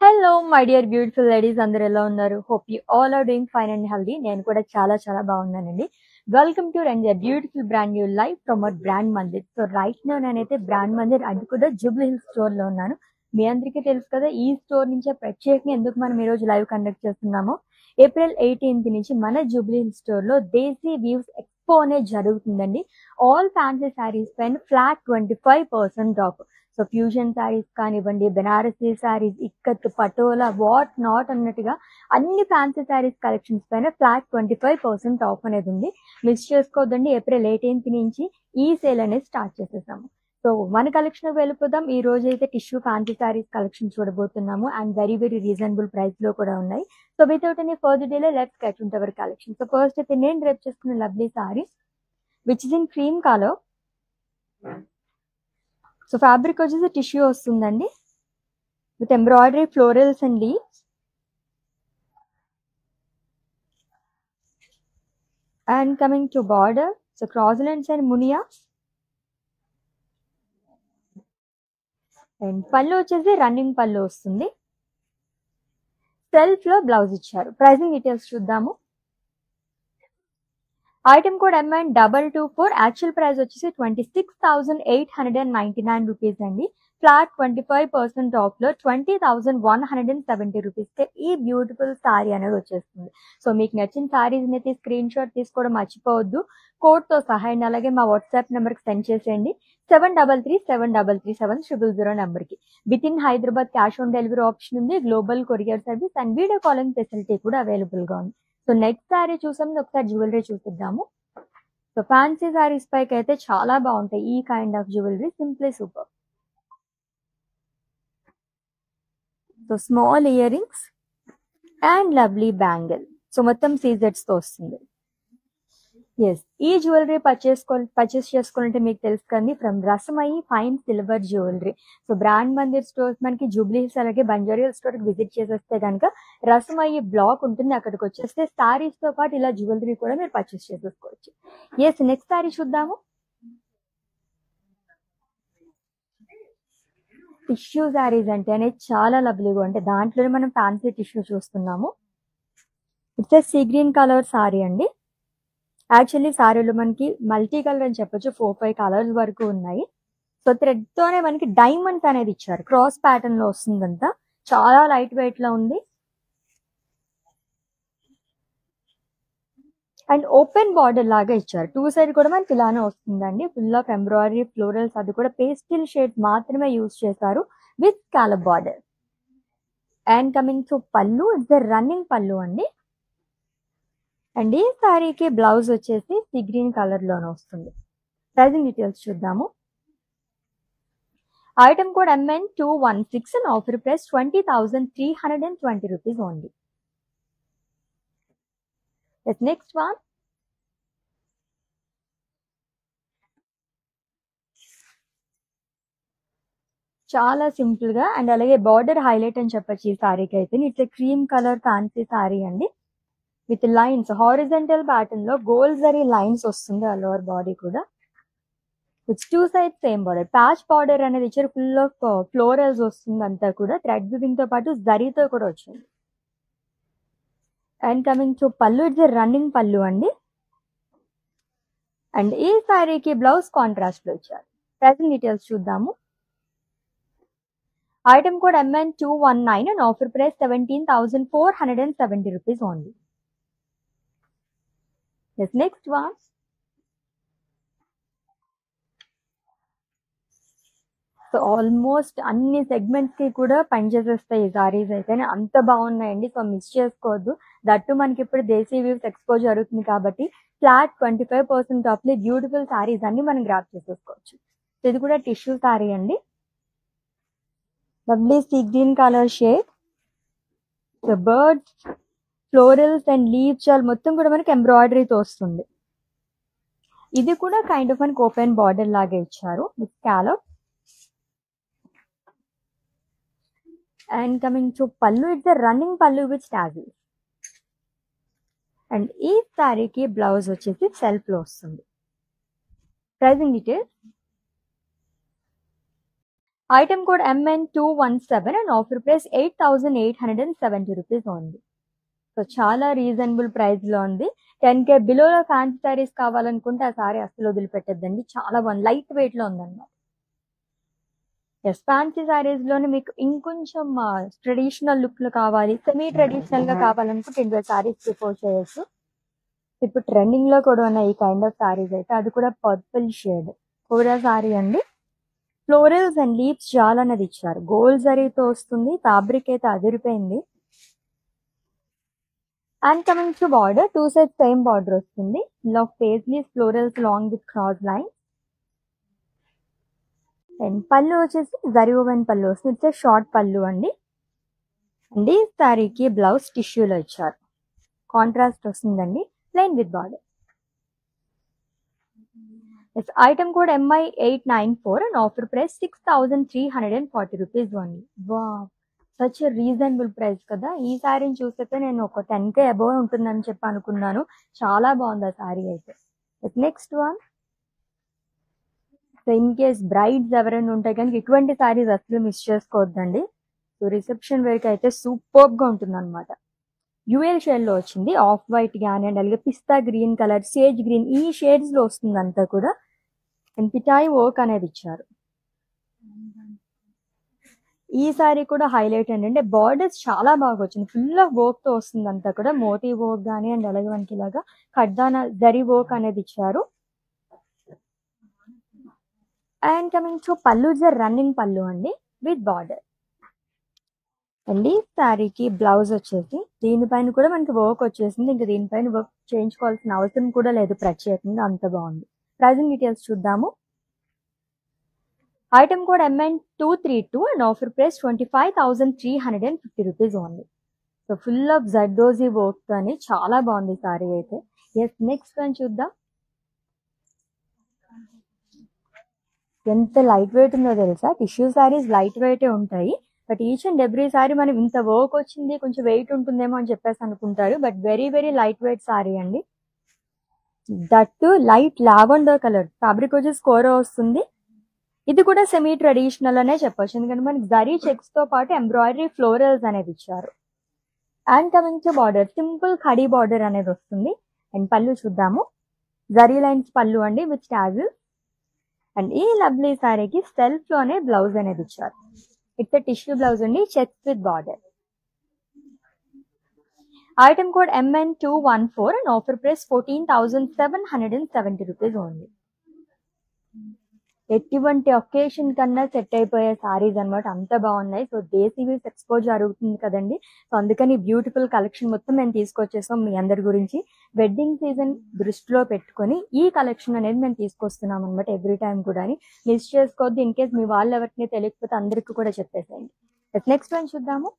Hello my dear beautiful ladies, అందరు ఎలా ఉన్నారు? Hope you all are doing fine and healthy. నేను కూడా చాలా చాలా బాగున్నానండి. వెల్కమ్ టు రండి beautiful brand new life from our brand Mandir. So right now నేనైతే బ్రాండ్ మందిర్ అడ్డుకుడ జూబ్లీ హిల్స్ స్టోర్ లో ఉన్నాను. మీ అందరికీ తెలుసు కదా, ఈ స్టోర్ నుంచే ప్రత్యేకంగా ఎందుకు మనం ఈ రోజు లైవ్ కండక్ట్ చేస్తున్నామో. ఏప్రిల్ 18th నుంచి మన జూబ్లీ హిల్స్ స్టోర్ లో దేశీ వ్యూస్ ఎక్స్పో అనేది జరుగుతుందండి. ఆల్ ఫ్యాన్సీ శారీస్ పైన flat 25% of. So fusion saris కానివ్వండి, బెనారసీ శారీస్, ఇక్కత్, పటోలా, వాట్ నాట్ అన్నట్టుగా అన్ని ఫ్యాన్సీ శారీస్ కలెక్షన్స్ పైన ఫ్లాట్ 25% ఆఫ్ అనేది ఉంది. మిస్ చేసుకోవద్దండి. ఏప్రిల్ 18th నుంచి ఈ సేల్ అనేది స్టార్ట్ చేసేసాము. సో మన కలెక్షన్ వెళ్ళిపోదాం. ఈ రోజు అయితే టిష్యూ ఫ్యాన్సీ శారీస్ కలెక్షన్ చూడబోతున్నాము and very very reasonable price లో కూడా ఉన్నాయి. So without any further delay let's get into hour collection. So first అయితే నేను డ్రెప్ చేసుకున్న lovely sari which is in cream colour. So fabric వచ్చేసి టిష్యూ వస్తుందండి with embroidery, florals and leaves. And coming to border, so cross lines and Muniya. And పళ్ళు వచ్చేసి running పళ్ళు వస్తుంది. Self లో బ్లౌజ్ ఇచ్చారు. ప్రైసింగ్ డీటెయిల్స్ చూద్దాము. Item code MN224. Actual price వచ్చేసి 26,899 రూపీస్ అండి. ఫ్లాట్ 25% ఆఫ్ లో 20,170 రూపీస్ కి ఈ బ్యూటిఫుల్ సారీ అనేది వచ్చేస్తుంది. సో మీకు నచ్చిన సారీస్ అయితే స్క్రీన్ షాట్ తీసుకోవడం మర్చిపోవద్దు. కోడ్ తో సహా అండ్ అలాగే మా వాట్సాప్ నెంబర్ కి సెండ్ చేసేయండి. 7337337000 నెంబర్ కి. With in Hyderabad cash on delivery option ఉంది. Global courier service and video calling facility కూడా అవైలబుల్ గా ఉంది. సో నెక్స్ట్ సారీ చూసాము, ఒకసారి జ్యువెలరీ చూపిద్దాము. సో ఫ్యాన్సీ సారీస్ పైకి అయితే చాలా బాగుంటాయి ఈ kind of jewellery. Simply super. So small ear rings and lovely bangle. So మొత్తం సీజెట్స్ తో వస్తుంది. ఎస్, ఈ జ్యువెలరీ పర్చేస్ చేసుకోవాలంటే మీకు తెలుసు కండి, from Rasamayi fine silver jewellery. So brand Mandir stores మనకి జూబ్లీ హిల్స్ అలాగే బంజారా స్టోర్ కి విజిట్ చేసేస్తే కనుక రసమయి బ్లాక్ ఉంటుంది. అక్కడికి వచ్చేస్తే సారీస్ తో పాటు ఇలా జ్యువెలరీ కూడా మీరు పర్చేస్ చేసేసుకోవచ్చు. ఎస్, నెక్స్ట్ సారీ చూద్దాము. టిష్యూ శారీస్ అంటే అనేది చాలా లవ్లీగా ఉంటాయి. దాంట్లోనే మనం ఫ్యాన్సీ టిష్యూ చూస్తున్నాము. It's sea green colour sari అండి. యాక్చువల్లీ సారీలో మనకి మల్టీ కలర్ అని చెప్పొచ్చు, 4-5 కలర్స్ వరకు ఉన్నాయి. సో థ్రెడ్ తోనే మనకి డైమండ్స్ అనేది ఇచ్చారు. క్రాస్ ప్యాటర్న్ లో వస్తుందంతా. చాలా లైట్ వెయిట్ లో ఉంది. అండ్ ఓపెన్ బార్డర్ లాగా ఇచ్చారు. 2 సైడ్ కూడా మనకి ఇలానే వస్తుందండి. ఫుల్ ఆఫ్ ఎంబ్రాయిడరీ, ఫ్లోరల్స్, అది కూడా పేస్టిల్ షేడ్ మాత్రమే యూజ్ చేశారు with scallop border. And coming to పళ్ళు, ఇట్స్ రన్నింగ్ పళ్ళు అండి. అండ్ ఈ సారీకి బ్లౌజ్ వచ్చేసి సీ గ్రీన్ కలర్ లోనే వస్తుంది. ప్రైసింగ్ డీటెయిల్స్ చూద్దాము. Item code MN216 and offer price 20,320 rupees only. Next one. చాలా సింపుల్ గా అండ్ అలాగే బార్డర్ హైలైట్ అని చెప్పొచ్చు ఈ సారీకి అయితే. It's cream colour fancy sorry అండి విత్ లైన్స్, హారిజంటల్ ప్యాటర్న్ లో గోల్డ్ జరీ లైన్స్ వస్తుంది ఆల్ ఓవర్ బాడీ కూడా. With 2 side same border. Patch border అనేది ఇచ్చారు. ఫుల్ ఆఫ్ ఫ్లోరల్స్ వస్తుంది అంతా కూడా. థ్రెడ్ వీవింగ్ తో పాటు జరీతో కూడా వచ్చింది. అండ్ కమింగ్ టు పళ్ళు, ఇట్స్ రన్నింగ్ పళ్ళు అండి. అండ్ ఈ సారీకి బ్లౌజ్ కాంట్రాస్ట్ లో ఇచ్చారు. ప్రైసింగ్ డీటెయిల్స్ చూద్దాము. Item code MN219 and offer price 17,470 rupees only. Next one. So almost అన్ని సెగ్మెంట్స్ కి కూడా పనిచేసేస్తాయి ఈ సారీస్ అయితే. అంత బాగున్నాయండి. సో మిస్ చేసుకోవద్దు. దట్టు మనకి ఇప్పుడు దేశీ వ్యూస్ ఎక్స్పో జరుగుతుంది కాబట్టి ఫ్లాట్ 25% ఆఫ్ లో బ్యూటిఫుల్ సారీస్ అన్ని మనం గ్రాప్ చేసేసుకోవచ్చు. సో ఇది కూడా టిష్యూ సారీ అండి. Lovely sea green colour shade. So birds, florals and leaves మొత్తం కూడా మనకి ఎంబ్రాయిడరీతో వస్తుంది. ఇది కూడా కైండ్ ఆఫ్ మనకి ఓపెన్ బార్డర్ లాగా ఇచ్చారు with scallop. And coming to పళ్ళు, ఇట్స్ రన్నింగ్ పళ్ళు విత్ టాజిల్స్. అండ్ ఈ సారీకి బ్లౌజ్ వచ్చేసి సెల్ఫ్ లో వస్తుంది. Pricing details. Item code MN217 and offer price 8,870 rupees only. So చాలా రీజనబుల్ ప్రైస్ లో ఉంది. 10K బిలోలో ఫ్యాన్సీ సారీస్ కావాలనుకుంటే ఆ సారీ అసలు వదిలిపెట్టద్దండి. చాలా బాగుంది, లైట్ వెయిట్ లో ఉందన్నమాట. ఎస్, ఫ్యాన్సీ సారీస్ లోనే మీకు ఇంకొంచెం ట్రెడిషనల్ లుక్ లో కావాలి, సెమీ ట్రెడిషనల్ గా కావాలనుకుంటే ఇంకో సారీస్ ప్రిఫర్ చేయొచ్చు. ఇప్పుడు ట్రెండింగ్ లో కూడా ఉన్న ఈ కైండ్ ఆఫ్ సారీస్ అయితే అది కూడా పర్పుల్ షేడ్ కోరా సారీ అండి. ఫ్లోరల్స్ అండ్ లీవ్స్ చాలా అనేది ఇచ్చారు, గోల్డ్ జరీతో వస్తుంది, ఫ్యాబ్రిక్ అయితే అదిరిపోయింది. And coming to border, 2 sides same border వస్తుంది. ఇలా paisleys florals long with cross line. And పళ్ళు వచ్చేసి జరీ ఓవెన్ పళ్ళు వస్తుంది, ఇట్స్ షార్ట్ పళ్ళు అండి. అండ్ ఈ సారీకి బ్లౌజ్ టిష్యూలో ఇచ్చారు, కాంట్రాస్ట్ వస్తుందండి, plain with border. Item code MI894 and offer price 6,340 rupees only. Wow, such reasonable price కదా. ఈ సారీని చూస్తే నేను ఒక 10K అబోవ్ ఉంటుందని చెప్పి అనుకున్నాను. చాలా బాగుంది ఆ సారీ అయితే. Next one, so in case brides ఎవరైనా ఉంటాయి కానీ ఇటువంటి సారీస్ అసలు మిస్ చేసుకోవద్దండి. సో రిసెప్షన్ వేర్కి అయితే సూపర్బ్ గా ఉంటుంది అనమాట. యూఎల్ షేడ్ లో వచ్చింది, ఆఫ్ వైట్ గానీ అండ్ అలాగే పిస్తా గ్రీన్ కలర్, సేజ్ గ్రీన్, ఈ షేడ్స్ లో వస్తుంది అంతా కూడా. అండ్ పిటాయి వర్క్ అనేది ఇచ్చారు. ఈ సారీ కూడా హైలైట్ ఏంటంటే బార్డర్స్ చాలా బాగా వచ్చింది, ఫుల్ ఆఫ్ వర్క్ తో వస్తుంది అంతా కూడా. మోతీ వర్క్ గానీ అండ్ అలాగే మనకి ఇలాగా ఖడ్దానా జరీ వర్క్ అనేది ఇచ్చారు. అండ్ కమింగ్ టు పళ్ళు, రన్నింగ్ పళ్ళు అండి విత్ బార్డర్. అండ్ ఈ శారీకి బ్లౌజ్ వచ్చేసి దీనిపైన కూడా మనకి వర్క్ వచ్చేసింది, ఇంకా దీనిపైన వర్క్ చేయించుకోవాల్సిన అవసరం కూడా లేదు ప్రత్యేకంగా, అంత బాగుంది. ప్రైజింగ్ డీటెయిల్స్ చూద్దాము. Item code MN232 and offer price 25,350 rupees only. So full of zardozi work అని చాలా బాగుంది సారీ అయితే. ఎస్, నెక్స్ట్ వన్ చూద్దాం. ఎంత లైట్ వెయిట్ ఉందో తెలుసా, టిష్యూ సారీస్ లైట్ వెయిటే ఉంటాయి, but each and every sorry మనం ఇంత వర్క్ వచ్చింది కొంచెం వెయిట్ ఉంటుందేమో అని చెప్పేసి అనుకుంటారు, but very very light weight sari అండి. That light lavender colour fabric వచ్చి కోరా వస్తుంది. ఇది కూడా సెమీ ట్రెడిషనల్ అనే చెప్పొచ్చు, ఎందుకంటే మనకి జరీ చెక్స్ తో పాటు ఎంబ్రాయిడరీ ఫ్లోరల్స్ అనేది ఇచ్చారు. And coming to border, simple khadi border అనేది వస్తుంది. అండ్ పళ్ళు చూద్దాము, జరీ లైన్స్ పళ్ళు అండి విత్ టాజిల్. అండ్ ఈ లవ్లీ సారీకి సెల్ఫ్ లోనే బ్లౌజ్ అనేది ఇచ్చారు, ఇట్స్ టిష్యూ బ్లౌజ్ అండి, checks with border. Item code MN214 and offer price 14,770 rupees only. ఎటువంటి ఒకేషన్ కన్నా సెట్ అయిపోయే సారీస్ అనమాట, అంత బాగున్నాయి. సో దేశీ వీవ్స్ ఎక్స్పో జరుగుతుంది కదండి, సో అందుకని బ్యూటిఫుల్ కలెక్షన్ మొత్తం మేము తీసుకొచ్చేసాం మీ అందరి గురించి. వెడ్డింగ్ సీజన్ దృష్టిలో పెట్టుకొని ఈ కలెక్షన్ అనేది మేము తీసుకొస్తున్నాం అనమాట ఎవ్రీ టైం కూడా. మిస్ చేసుకోవద్దు, ఇన్ కేస్ మీ వాళ్ళు ఎవరిని తెలియకపోతే అందరికి కూడా చెప్పేసేయండి. నెక్స్ట్ వన్ చూద్దాము.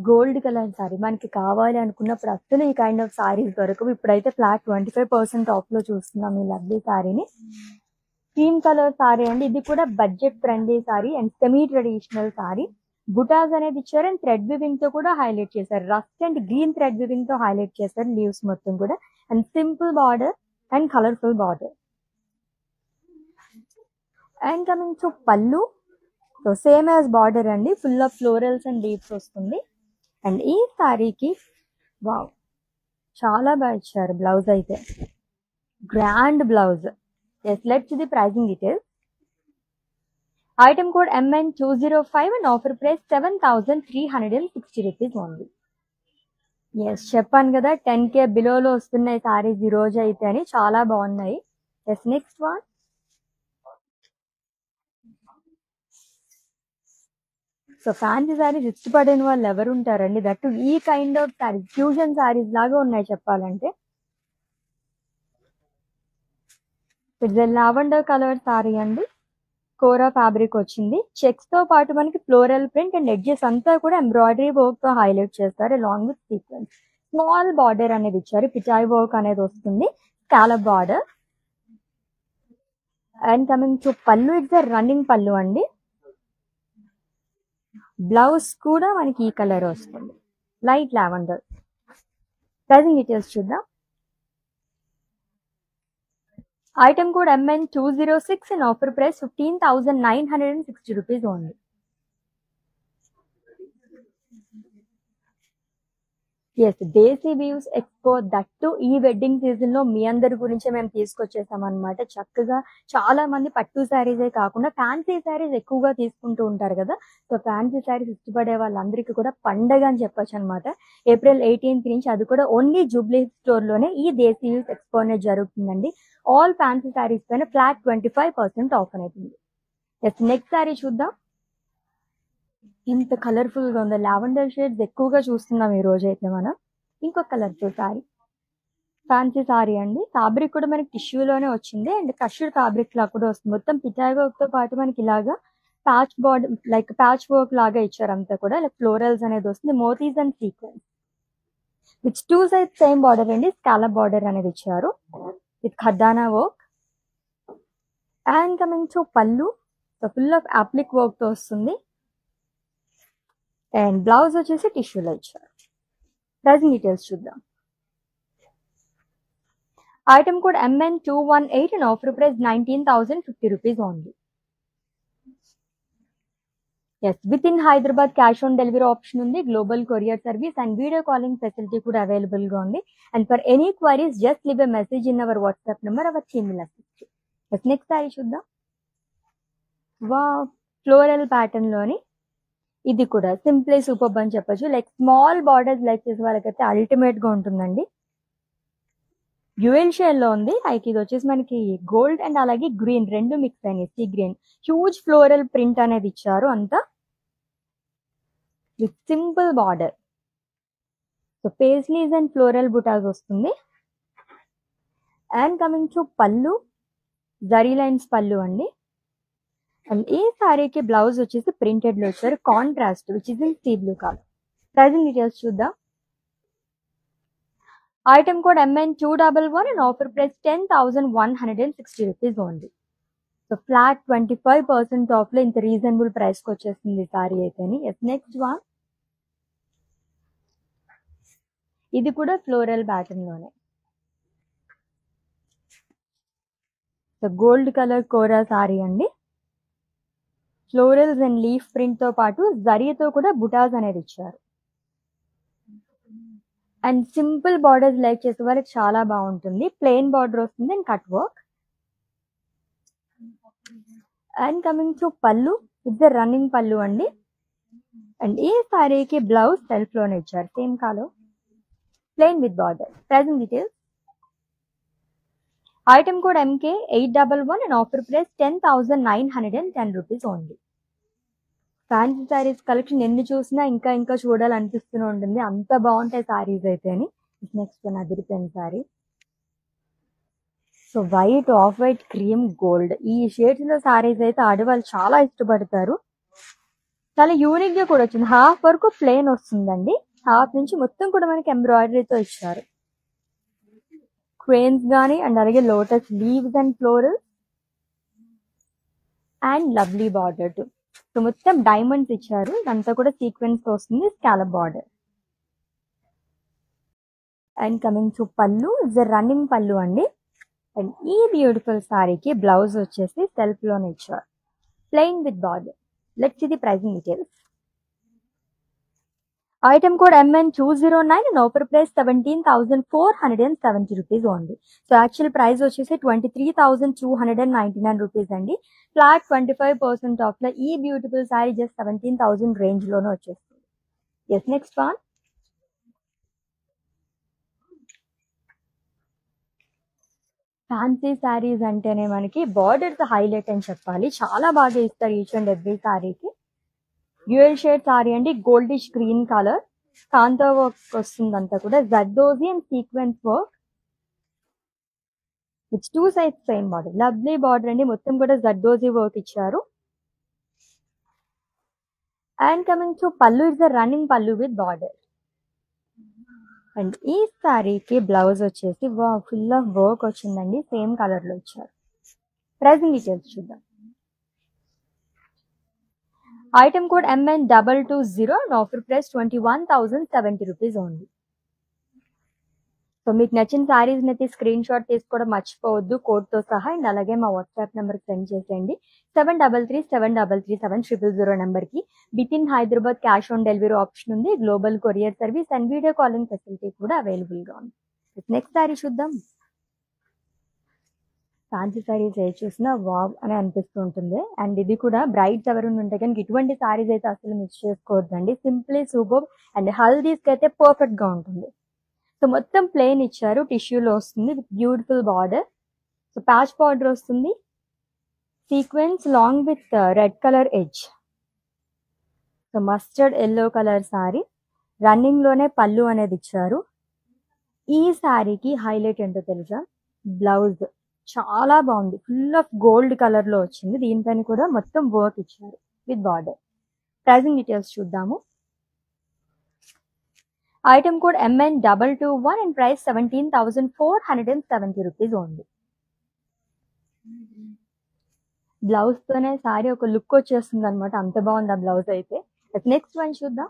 గోల్డ్ కలర్ సారీ మనకి కావాలి అనుకున్నప్పుడు అసలు ఈ కైండ్ ఆఫ్ సారీస్ దొరకవు. ఇప్పుడైతే ఫ్లాట్ 25% ఆఫ్ లో చూస్తున్నాం ఈ లవ్లీ సారీని. క్రీమ్ కలర్ సారీ అండి, ఇది కూడా budget friendly sari and semi traditional sari. బుటాస్ అనేది ఇచ్చారు అండ్ థ్రెడ్ వివింగ్ తో కూడా హైలైట్ చేశారు, rust and green thread weaving తో హైలైట్ చేశారు లీవ్స్ మొత్తం కూడా. And simple border and colourful border. And coming to పళ్ళు, సో సేమ్ యాజ్ బార్డర్ అండి, full of florals and leaves వస్తుంది. అండ్ ఈ సారీకి వావ్ చాలా బాగా ఇచ్చారు బ్లౌజ్ అయితే, grand blouse. Yes, let's the pricing details. Item code MN205 and offer price 7,360 rupees only. Yes, చెప్పాను కదా 10K బిలోలో వస్తున్నాయి సారీస్ ఈ రోజు అయితే అని, చాలా బాగున్నాయి. Yes, next one. So fancy saris ఇష్టపడిన వాళ్ళు ఎవరు ఉంటారండి, దట్టు ఈ kind of saris fusion saris లాగా ఉన్నాయి చెప్పాలంటే. ఇది లావెండర్ కలర్ సారీ అండి, కోరా ఫ్యాబ్రిక్ వచ్చింది, చెక్స్ తో పాటు మనకి ఫ్లోరల్ ప్రింట్ అండ్ ఎడ్జెస్ అంతా కూడా ఎంబ్రాయిడరీ వర్క్ తో హైలైట్ చేస్తారు along with sequence. Small border అనేది ఇచ్చారు, పిచాయ్ వర్క్ అనేది వస్తుంది, scallop border. And coming to పళ్ళు, ఇట్స్ రన్నింగ్ పళ్ళు అండి. బ్లౌజ్ కూడా మనకి ఈ కలర్ వస్తుంది, లైట్ లావెండర్. ప్రైజింగ్ డీటెయిల్స్ చూద్దాం. Item code MN206 in offer price 15,960 rupees only. Yes, Desi Views Expo, that too ఈ వెడ్డింగ్ సీజన్ లో మీ అందరి గురించి మేము తీసుకొచ్చేసాం అనమాట. చక్కగా చాలా మంది పట్టు శారీసే కాకుండా ఫ్యాన్సీ శారీస్ ఎక్కువగా తీసుకుంటూ ఉంటారు కదా. సో ఫ్యాన్సీ శారీస్ ఇష్టపడే వాళ్ళందరికీ కూడా పండగ అని చెప్పొచ్చు అనమాట. April 18th నుంచి అది కూడా ఓన్లీ జూబ్లీ స్టోర్ లోనే ఈ దేశీ వ్యూస్ ఎక్స్పో అనేది జరుగుతుందండి. ఆల్ ఫ్యాన్సీ శారీస్ పైన ఫ్లాట్ 25% ఆఫ్ అనేది. ఎస్, నెక్స్ట్ శారీ చూద్దాం. ఇంత కలర్ఫుల్ గా ఉంది. లావెండర్ షేడ్స్ ఎక్కువగా చూస్తున్నాం ఈ రోజు అయితే మనం. ఇంకొక కలర్ఫుల్ సారీ, ఫ్యాన్సీ సారీ అండి. ఫ్యాబ్రిక్ కూడా మనకి టిష్యూలోనే వచ్చింది అండ్ కష్యూడ్ ఫ్యాబ్రిక్ లా కూడా వస్తుంది. మొత్తం పిటాయి వర్క్ తో పాటు మనకి ఇలాగా patch border like patch work లాగా ఇచ్చారు. అంతా కూడా లైక్ ఫ్లోరల్స్ అనేది వస్తుంది. మోతీస్ and sequence which two side same border అండి. స్కాలప్ బార్డర్ అనేది ఇచ్చారు విత్ ఖద్దానా వర్క్. అండ్ కమింగ్ టు పళ్ళు, ఫుల్ ఆఫ్ అప్లిక్ వర్క్ తో వస్తుంది. అండ్ బ్లౌజ్ వచ్చేసి టిష్యూలో ఇచ్చారు. ప్రైసింగ్ డీటెయిల్స్ చూద్దాం. Item code MN218 and offer price 19,050 rupees only. Yes, with in Hyderabad cash on delivery option ఉంది. Global courier service and video calling facility కూడా available గా ఉంది. And for any queries just leave a message in our WhatsApp number, our team will assist. Yes, next sorry చూద్దాం. Wow, floral pattern లోని ఇది కూడా simply super అని చెప్పొచ్చు. Like small borders like చేసే వాళ్ళకైతే అల్టిమేట్ గా ఉంటుందండి. డ్యూయల్ షేడ్ లో ఉంది. లైక్ ఇది వచ్చేసి మనకి గోల్డ్ అండ్ అలాగే గ్రీన్ రెండు మిక్స్ అయినాయి. Sea green huge floral print అనేది ఇచ్చారు అంతా with simple border. So paisleys and floral బుటాస్ వస్తుంది. అండ్ కమింగ్ టు పళ్ళు, జరీ లైన్స్ పళ్ళు అండి. అండ్ ఈ సారీకి బ్లౌజ్ వచ్చేసి ప్రింటెడ్ లో వచ్చారు, contrast which is in sea blue colour. Pricing details చూద్దాం. Item code MN211 and offer price 10,160 rupees only. So flat 25% off లో ఇంత రీజనబుల్ ప్రైస్ కి వచ్చేస్తుంది సారీ అయితే. నెక్స్ట్ వన్, ఇది కూడా ఫ్లోరల్ ప్యాటర్న్ లోనే. సో గోల్డ్ కలర్ కోరా సారీ అండి. ఫ్లోరల్స్ అండ్ లీఫ్ ప్రింట్ తో పాటు జరీతో కూడా బుటాస్ అనేది ఇచ్చారు. అండ్ సింపుల్ బార్డర్స్ లైక్ చేసే వాళ్ళకి చాలా బాగుంటుంది. ప్లెయిన్ బార్డర్ వస్తుంది and cut work. And coming to పళ్ళు, ఇట్స్ రన్నింగ్ పళ్ళు అండి. అండ్ ఈ సారీకి బ్లౌజ్ సెల్ఫ్ లోనే ఇచ్చారు, same colour, plain with border. Pricing details. Item code MK811 and offer price 10,910 rupees only. Fancy saris collection ఎన్ని చూసినా ఇంకా ఇంకా చూడాలనిపిస్తూనే ఉంటుంది. అంత బాగుంటాయి సారీస్ అయితే అని. నెక్స్ట్ వన్ అదిరిపోయిన sari. So white, off white, cream, gold ఈ షేడ్స్ లో సారీస్ అయితే ఆడవాళ్ళు చాలా ఇష్టపడతారు. చాలా యూనిక్ గా కూడా వచ్చింది. హాఫ్ వరకు ప్లెయిన్ వస్తుందండి. హాఫ్ నుంచి మొత్తం కూడా మనకి ఎంబ్రాయిడరీతో ఇచ్చారు. క్రేన్స్ గానీ అండ్ అలాగే lotus leaves and florals and lovely border to. So మొత్తం డైమండ్స్ ఇచ్చారు. ఇదంతా కూడా సీక్వెన్స్ తో వస్తుంది, scallop border. And coming to పళ్ళు, ఇట్స్ రన్నింగ్ పళ్ళు అండి. అండ్ ఈ బ్యూటిఫుల్ సారీకి బ్లౌజ్ వచ్చేసి సెల్ఫ్ లోనే ఇచ్చారు, plain with border. Let's see the pricing details. Item code MN209 and offer price 17,470 rupees only. So actual price వచ్చేసి 23,299 rupees అండి. ఫ్లాట్ 25% ఆఫ్ లో ఈ బ్యూటిఫుల్ సారీ జస్ట్ 17,000 రేంజ్ లోనే వచ్చేస్తుంది. Yes, next one. Fancy saris అంటేనే మనకి బార్డర్స్ హైలైట్ అని చెప్పాలి. చాలా బాగా ఇస్తారు ఈచ్ అండ్ ఎవ్రీ సారీకి. డ్యూయల్ షేడ్ సారీ అండి. Goldish green colour, kantha work వస్తుంది అంతా కూడా. Zardozi and sequence work with two sides same border. Lovely border అండి. మొత్తం కూడా జర్దోజీ వర్క్ ఇచ్చారు. అండ్ కమింగ్ టు పళ్ళు, ఇట్స్ రన్నింగ్ పళ్ళు విత్ బార్డర్. అండ్ ఈ సారీకి బ్లౌజ్ వచ్చేసి ఫుల్ ఆఫ్ వర్క్ వచ్చిందండి, సేమ్ కలర్ లో ఇచ్చారు. ప్రైసింగ్ డీటెయిల్స్ చూద్దాం. Item code MN220 and offer price 21,070 rupees only. So మీకు నచ్చిన సారీస్ అయితే స్క్రీన్ షాట్ తీసుకోవడం మర్చిపోవద్దు కోడ్ తో సహా. అండ్ అలాగే మా వాట్సాప్ నెంబర్ సెండ్ చేసేయండి 7337337000 నెంబర్ కి. With in Hyderabad cash on delivery option ఉంది, global courier service and video calling facility కూడా అవైలబుల్ గా ఉంది. నెక్స్ట్ సారీ చూద్దాం. ఫ్యాన్సీ సారీస్ ఏ చూసినా వావ్ అని అనిపిస్తూ ఉంటుంది. అండ్ ఇది కూడా బ్రైడ్స్ ఎవరైనా ఉంటే కనుక ఇటువంటి సారీస్ అయితే అసలు మిస్ చేసుకోవద్దండి. సింప్లీ సూపర్ అండ్ హల్దీస్ కి అయితే పర్ఫెక్ట్ గా ఉంటుంది. సో మొత్తం ప్లెయిన్ ఇచ్చారు, టిష్యూలో వస్తుంది with beautiful border. So patch border వస్తుంది, sequence long with red colour edge. So mustard yellow colour sari, running లోనే పళ్ళు అనేది ఇచ్చారు. ఈ సారీకి హైలైట్ ఏంటో తెలుసా, బ్లౌజ్ చాలా బాగుంది, ఫుల్ ఆఫ్ గోల్డ్ కలర్ లో వచ్చింది. దీనిపైన కూడా మొత్తం వర్క్ ఇచ్చారు విత్ బార్డర్. ప్రైసింగ్ డీటెయిల్స్ చూద్దాము. Item code MN221 and price 17,470 rupees only. Blouse తోనే సారీ ఒక లుక్ వచ్చేస్తుంది అనమాట, అంత బాగుంది ఆ బ్లౌజ్ అయితే. నెక్స్ట్ వన్ చూద్దాం.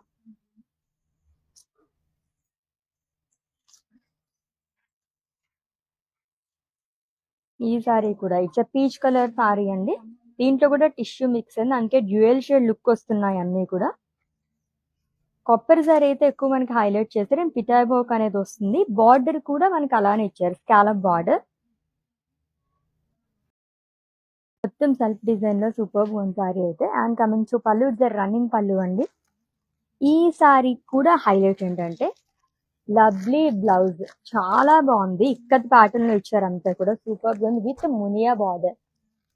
ఈ సారీ కూడా ఇట్స్ పీచ్ కలర్ సారీ అండి. దీంట్లో కూడా టిష్యూ మిక్స్ అయింది, అందుకే డ్యూయల్ షేడ్ లుక్ వస్తున్నాయి అన్ని కూడా. కొబ్బరి సారీ అయితే ఎక్కువ మనకి హైలైట్ చేశారు అండ్ పిటాయ్ వర్క్ అనేది వస్తుంది. బార్డర్ కూడా మనకి అలానే ఇచ్చారు, స్కాలప్ బార్డర్. మొత్తం సెల్ఫ్ డిజైన్ లో సూపర్ ఉంది సారీ అయితే. అండ్ కమింగ్ టు పళ్ళు, ఇట్స్ రన్నింగ్ పళ్ళు అండి. ఈ సారీ కూడా హైలైట్ ఏంటంటే లవ్లీ బ్లౌజ్, చాలా బాగుంది. ఇక్కత్ ప్యాటర్న్ లో ఇచ్చారు అంతా కూడా, సూపర్ గా ఉంది విత్ మునియా బార్డర్.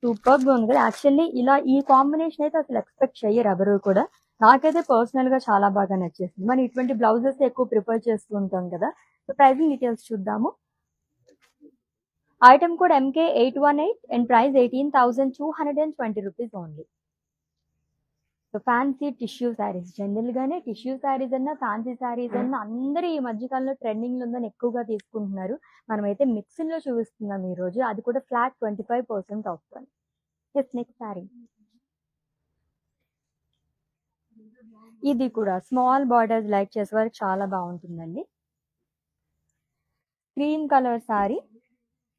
సూపర్ గా ఉంది కదా. యాక్చువల్లీ ఇలా ఈ కాంబినేషన్ అయితే అసలు ఎక్స్పెక్ట్ చెయ్యరు ఎవరు కూడా. నాకైతే పర్సనల్ గా చాలా బాగా నచ్చేసింది. మనం ఇటువంటి బ్లౌజెస్ ఎక్కువ ప్రిఫర్ చేస్తూ ఉంటాం కదా. సో ప్రైసింగ్ డీటెయిల్స్ చూద్దాము. Item code MK818 and price 18,220 rupees only. So fancy tissue saris, general గానే టిష్యూ శారీస్ అన్నా ఫ్యాన్సీ శారీస్ అన్నా అందరూ ఈ మధ్యకాలంలో ట్రెండింగ్ లో ఉందని ఎక్కువగా తీసుకుంటున్నారు. మనమైతే మిక్సింగ్ లో చూపిస్తున్నాం ఈ రోజు, అది కూడా ఫ్లాట్ 25% ఆఫ్. నెక్స్ట్ శారీ, ఇది కూడా స్మాల్ బార్డర్స్ లైక్ చేసే వారికి చాలా బాగుంటుందండి. Cream colour sorry,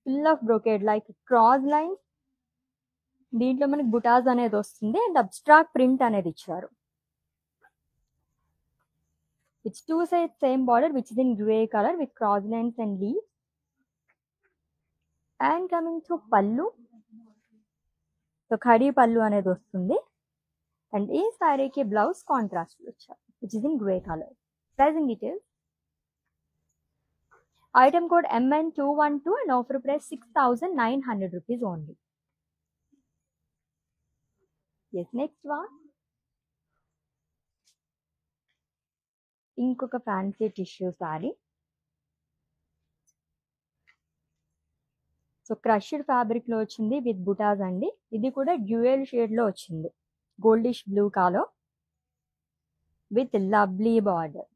full of brocade like cross lines. దీంట్లో మనకి బుటాస్ అనేది వస్తుంది అండ్ అబ్స్ట్రాక్ట్ ప్రింట్ అనేది ఇచ్చారు. It's two side same border which is in grey colour with cross lines and leaves. And coming to పళ్ళు, సో ఖడీ పళ్ళు అనేది వస్తుంది. అండ్ ఈ సారీకి బ్లౌజ్ కాంట్రాస్ట్ వచ్చారు which is in grey colour. Pricing details. Item code MN212 and offer price 6,900 rupees only. Next one, ఇంకొక fancy tissue sari. So crushed fabric లో వచ్చింది విత్ బుటాస్ అండి. ఇది కూడా డ్యూయల్ షేడ్ లో వచ్చింది, goldish blue colour with lovely border.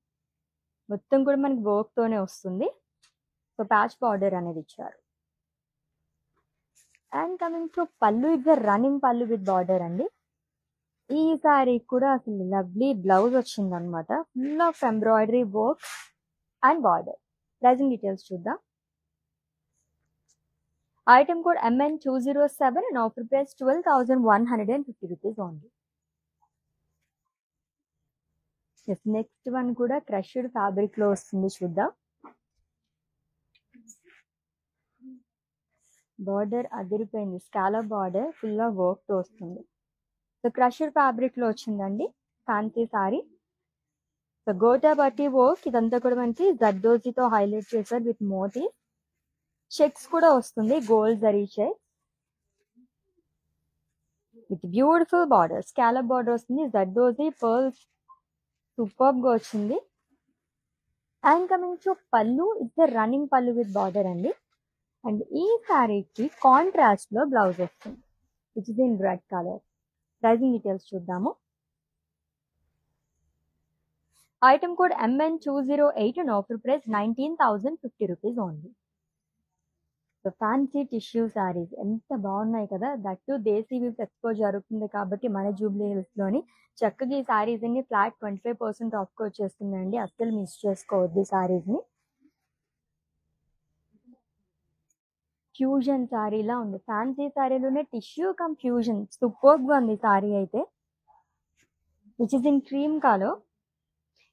మొత్తం కూడా మనకి వర్క్ తోనే వస్తుంది. సో ప్యాచ్ బార్డర్ అనేది ఇచ్చారు. అండ్ కమింగ్ టు పళ్ళు, ఇట్స్ రన్నింగ్ పళ్ళు విత్ బార్డర్ అండి. ఈ సారీ కూడా అసలు లవ్లీ బ్లౌజ్ వచ్చింది అనమాట, full of embroidery work and border. Pricing details చూద్దాం. Item code MN207 and offer price 12,150 rupees only. Next one కూడా క్రష్డ్ ఫ్యాబ్రిక్ లో వస్తుంది, చూద్దాం. బార్డర్ అదిరిపోయింది, scallop border full of work తో వస్తుంది. సో క్రష్డ్ ఫ్యాబ్రిక్ లో వచ్చిందండి ఫ్యాన్సీ సారీ. సో గోటా బట్టి వర్క్ ఇదంతా కూడా మనకి జర్దోజీతో హైలైట్ చేశారు విత్ మోతీ. చెక్స్ కూడా వస్తుంది, gold zari checks with beautiful border. Scallop border వస్తుంది, జర్దోజీ పర్ల్స్ సూపర్ గా వచ్చింది. అండ్ కమింగ్ టు పళ్ళు, ఇట్స్ రన్నింగ్ పళ్ళు విత్ బార్డర్ అండి. అండ్ ఈ శారీకి కాంట్రాస్ట్ లో బ్లౌజ్ వస్తుంది which is in red colour. Pricing details చూద్దాము. Item code MN208 and offer price 19,050 rupees only. So fancy tissue saris ఎంత బాగున్నాయి కదా. దట్టు దేశీ వీవ్స్ ఎక్స్పో జరుగుతుంది కాబట్టి మన జూబ్లీ హిల్స్ లోని చక్కగా ఈ శారీస్ అన్ని ఫ్లాట్ 25% ఆఫ్ కి వచ్చేస్తుందండి. అస్సలు మిస్ చేసుకోవద్దు ఈ శారీస్ ని. ఫ్యూజన్ సారీలా ఉంది. ఫ్యాన్సీ సారీలోనే టిష్యూ కమ్ ఫ్యూజన్ సూపర్గా ఉంది సారీ అయితే, which is in cream colour.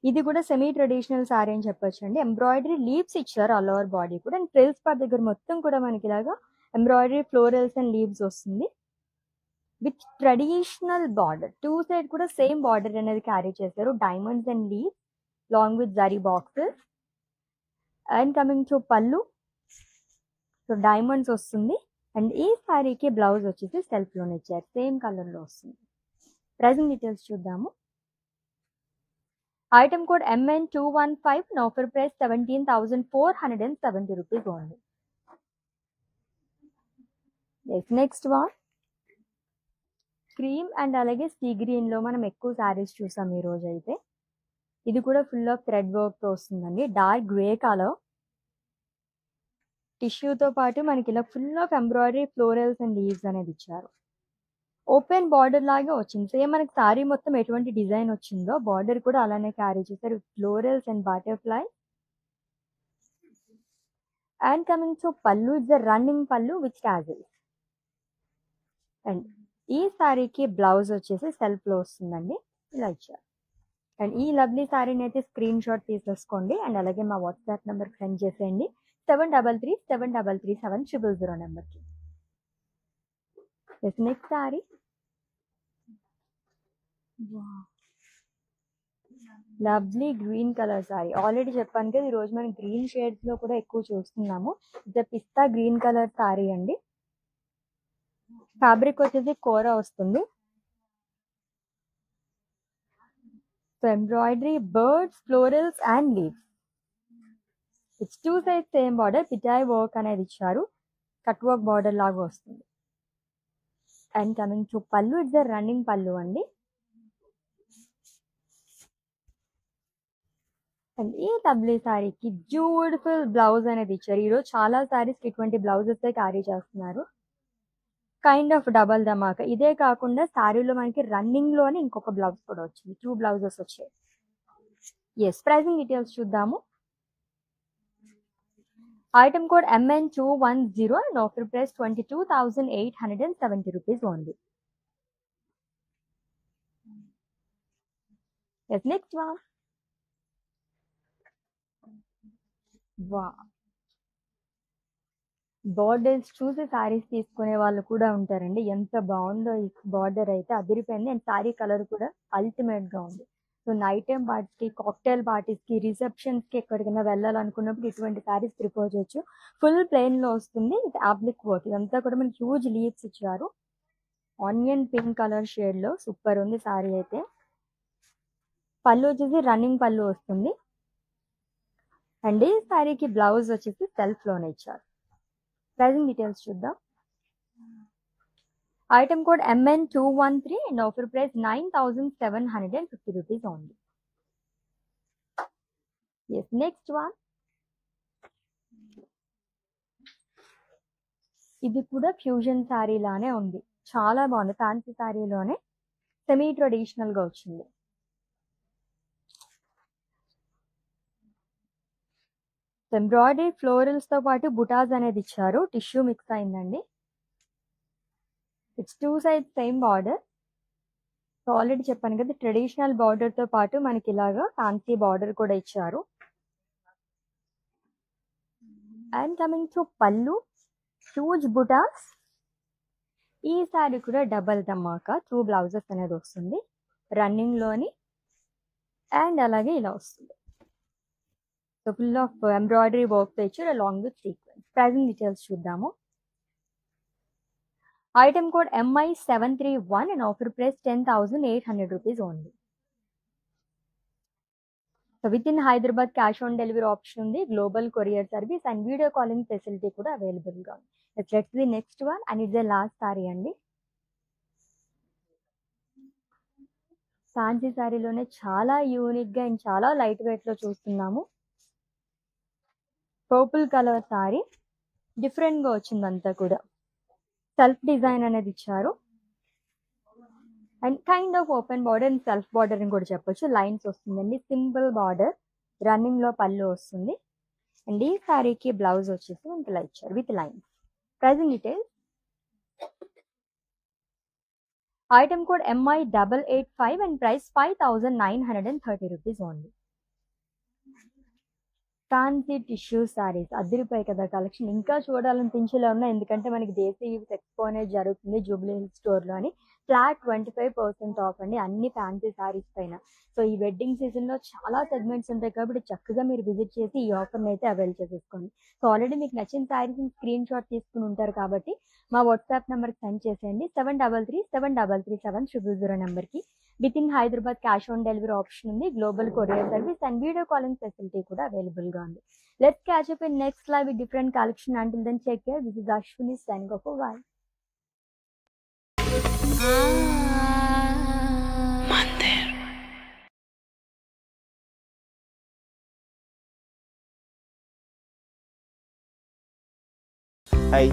ఇది కూడా సెమీ ట్రెడిషనల్ సారీ అని చెప్పొచ్చు అండి. ఎంబ్రాయిడరీ లీవ్స్ ఇచ్చారు ఆల్ ఓవర్ బాడీ కూడా, అండ్ ఫ్రిల్స్ పార్ట్ దగ్గర మొత్తం కూడా మనకి ఇలాగా ఎంబ్రాయిడరీ ఫ్లోరల్స్ అండ్ లీవ్స్ వస్తుంది with traditional border. Two side కూడా సేమ్ బార్డర్ అనేది క్యారీ చేశారు, diamonds and leaves long with zari boxes. And coming to పళ్ళు, సో డైమండ్స్ వస్తుంది. అండ్ ఈ సారీకి బ్లౌజ్ వచ్చేసి సెల్ఫ్ లోనే ఇచ్చారు, సేమ్ కలర్ లో వస్తుంది. ప్రైసింగ్ డీటెయిల్స్ చూద్దాము. Item code MN215, and offer price 17,470 rupees only. Yes, next one. Cream and అలాగే సీ గ్రీన్ లో మనం ఎక్కువ సారీస్ చూసాం ఈ రోజు అయితే. ఇది కూడా ఫుల్ ఆఫ్ థ్రెడ్ వర్క్ తో వస్తుందండి, డార్క్ గ్రే కలర్. టిష్యూతో పాటు మనకి ఇలా full of embroidery florals and leaves అనేది ఇచ్చారు. ఓపెన్ బార్డర్ లాగా వచ్చింది, సేమ్ మనకి సారీ మొత్తం ఎటువంటి డిజైన్ వచ్చిందో బార్డర్ కూడా అలానే క్యారీ చేశారు, florals and butterfly. And coming to పళ్ళు, ఇట్స్ ద రన్నింగ్ పళ్ళు విత్ టాజిల్స్. అండ్ ఈ సారీకి బ్లౌజ్ వచ్చేసి సెల్ఫ్ లో వస్తుందండి, ఇలా ఇచ్చారు. అండ్ ఈ లవ్లీ సారీని అయితే స్క్రీన్ షాట్ తీసేసుకోండి, అండ్ అలాగే మా వాట్సాప్ నెంబర్ సెండ్ చేసేయండి 7337337000 నెంబర్కి. Next sorry lovely green colour sorry. Already చెప్పాను కదా, ఈరోజు మనం గ్రీన్ షేడ్స్ లో కూడా ఎక్కువ చూస్తున్నాము. ఇది పిస్తా గ్రీన్ కలర్ సారీ అండి. ఫ్యాబ్రిక్ వచ్చేసి కోరా వస్తుంది. So embroidery birds, florals and leaves. It's two side same border, పిటాయ్ వర్క్ అనేది ఇచ్చారు, కట్ వర్క్ బార్డర్ లాగా వస్తుంది. అండ్ కమింగ్ టు పళ్ళు, ఇట్స్ రన్నింగ్ పళ్ళు అండి. అండ్ ఈ లవ్లీ సారీకి బ్యూటిఫుల్ బ్లౌజ్ అనేది ఇచ్చారు. ఈరోజు చాలా సారీస్ ఇటువంటి బ్లౌజెస్ క్యారీ చేస్తున్నారు, కైండ్ ఆఫ్ డబల్ ధమాకా. ఇదే కాకుండా సారీలో మనకి రన్నింగ్ లోనే ఇంకొక బ్లౌజ్ కూడా వచ్చింది, 2 బ్లౌజెస్ వచ్చాయి. ఎస్, ప్రైసింగ్ డీటెయిల్స్ చూద్దాము. Item code MN210, and offer price 22,870 rupees only. Yes, next one. Wow. Borders చూసి సారీస్ తీసుకునే వాళ్ళు కూడా ఉంటారండి. ఎంత బాగుందో ఈ బార్డర్ అయితే, అదిరిపోయింది. అండ్ సారీ కలర్ కూడా అల్టిమేట్ గా ఉంది. సో నైట్ టైం పార్టీస్ కి, కాక్టైల్ పార్టీస్ కి, రిసెప్షన్స్ కి ఎక్కడికైనా వెళ్ళాలనుకున్నప్పుడు ఇటువంటి సారీస్ ప్రిఫర్ చేయొచ్చు. ఫుల్ ప్లెయిన్ లో వస్తుంది విత్ అప్లిక్ వర్క్. ఇదంతా కూడా మనకి హ్యూజ్ లీవ్స్ ఇచ్చారు, ఆనియన్ పింక్ కలర్ షేడ్ లో. సూపర్ ఉంది సారీ అయితే. పళ్ళు వచ్చేసి రన్నింగ్ పళ్ళు వస్తుంది. అండ్ ఈ సారీకి బ్లౌజ్ వచ్చేసి సెల్ఫ్ లోనే ఇచ్చారు. ప్రైసింగ్ డీటెయిల్స్ చూద్దాం. Item code MN213, and offer price 9,750 rupees only. Yes, next one. ఇది కూడా ఫ్యూజన్ సారీ లానే ఉంది, చాలా బాగుంది. ఫ్యాన్సీ సారీలోనే సెమీ ట్రెడిషనల్ గా వచ్చింది. ఎంబ్రాయిడరీ ఫ్లోరల్స్ తో పాటు బుటాస్ అనేది ఇచ్చారు, టిష్యూ మిక్స్ అయిందండి. It's two side same border. So already చెప్పాను కదా, ట్రెడిషనల్ బార్డర్ తో పాటు మనకి ఇలాగా ఫ్యాన్సీ బార్డర్ కూడా ఇచ్చారు. అండ్ కమింగ్ టు పళ్ళు, హ్యూజ్ బుటాస్. ఈ సారీ కూడా డబల్ ధమాకా, 2 బ్లౌజెస్ అనేది వస్తుంది రన్నింగ్ లోని. అండ్ అలాగే ఇలా వస్తుంది. So full of embroidery work ఇచ్చారు along with sequence. Pricing details చూద్దాము. Item code MI731, and offer price 10,800 rupees only. So with in Hyderabad cash on delivery option ఉంది, global courier service and video calling facility కూడా available గా ఉంది. Let's the next one, and it's the last sari అండి. Fancy సారీలోనే చాలా unique గా and చాలా light weight లో చూస్తున్నాము. పర్పుల్ కలర్ సారీ, డిఫరెంట్ గా వచ్చిందంతా కూడా. సెల్ఫ్ డిజైన్ అనేది ఇచ్చారు, and kind of open border and self border అని కూడా చెప్పొచ్చు. లైన్స్ వస్తుందండి, సింపుల్ బార్డర్. రన్నింగ్ లో పళ్ళు వస్తుంది. అండ్ ఈ సారీకి బ్లౌజ్ వచ్చేసి ఇంతలా ఇచ్చారు with lines. Pricing details. Item code MI885 and price 5,930 rupees only. Fancy tissue saris అదిరిపోయి కదా కలెక్షన్. ఇంకా చూడాలనిపించేలా ఉన్నాయి, ఎందుకంటే మనకి దేశీ ఎక్స్పో అనేది జరుగుతుంది జూబ్లీ హిల్స్ స్టోర్లో అని. ఫ్లాట్ 25% ఆఫ్ అండి అన్ని ఫ్యాన్సీ సారీస్ పైన. సో ఈ వెడ్డింగ్ సీజన్లో చాలా సెగ్మెంట్స్ ఉంటాయి కాబట్టి చక్కగా మీరు విజిట్ చేసి ఈ ఆఫర్ని అయితే అవైల్ చేసేసుకోండి. సో ఆల్రెడీ మీకు నచ్చిన సారీస్ని స్క్రీన్ షాట్ తీసుకుని ఉంటారు కాబట్టి మా వాట్సాప్ నెంబర్కి సెండ్ చేసేయండి. 7337337000 నెంబర్కి. With in Hyderabad cash on delivery option ఉంది, global courier service and video calling facility కూడా అవైలబుల్గా ఉంది. Let's catch up in next live with different collection. Until then take care. This is Ashwini signing off. Bye. Hi,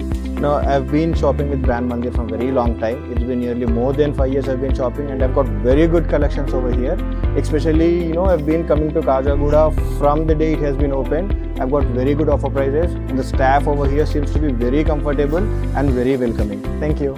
I've been shopping with Brand Mandir for a very long time. It's been nearly more than 5 years I've been shopping, and I've got very good collections over here. Especially, I've been coming to Kajagoda from the day it has been opened. I've got very good offer prices, and the staff over here seems to be very comfortable and very welcoming. Thank you.